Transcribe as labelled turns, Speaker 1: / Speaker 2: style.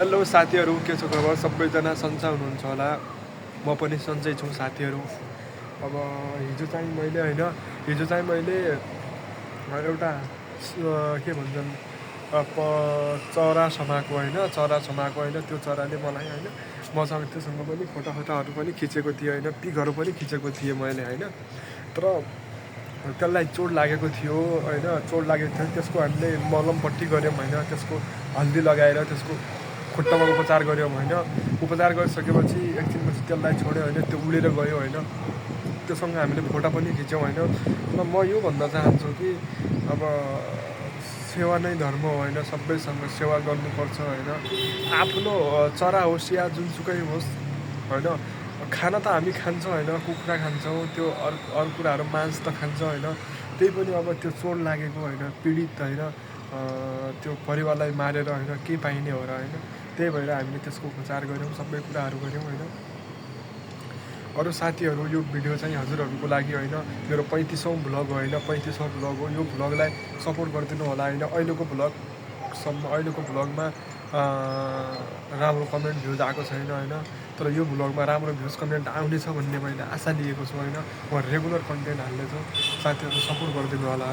Speaker 1: Hello साथीहरू, के छ खबर? सबैजना सन्चै हुनुहुन्छ होला। म पनि सन्चै छु साथीहरू। अब हिजो चाहिँ मैले एउटा के भन्छन् चरा समाएको त्यो चराले मलाई मसँग त्योसँग पनि फोटाहरू पनि खिचेको थिएँ पिकहरू पनि खिचेको थिएँ मैले तर त्यसलाई चोट लागेको थियो त्यसको हामीले मलमपट्टि गऱ्यौँ त्यसको हल्दी लगाएर त्यसको खुट्टामा उपचार गऱ्यौँ उपचार गरिसकेपछि एकछिनपछि त्यसलाई छोड्यो त्यो उडेर गयो त्योसँग हामीले फोटो पनि खिच्यौँ र म यो भन्न चाहन्छु कि अब सेवा नै धर्म हो सबैसँग सेवा गर्नुपर्छ आफ्नो चरा होस् या जुनसुकै होस् खाना त हामी खान्छौँ कुखुरा खान्छौँ त्यो अरू कुराहरू मांस त खान्छौँ त्यही पनि अब त्यो चोट लागेको पीडित त्यो परिवारलाई मारेर के पाइने हो र त्यही भएर हामीले त्यसको उपचार गऱ्यौँ सबै कुराहरू गऱ्यौँ अरू साथीहरू यो भिडियो चाहिँ हजुरहरूको लागि मेरो 35औँ भ्लग हो 35औँ भ्लग हो यो भ्लगलाई सपोर्ट गरिदिनु होला अहिलेको भ्लगमा राम्रो कमेन्ट भ्युज आएको छैन तर यो भ्लगमा राम्रो भ्युज कमेन्ट आउनेछ भन्ने मैले आशा लिएको छु म रेगुलर कन्टेन्ट हाल्नेछु साथीहरू सपोर्ट गरिदिनु होला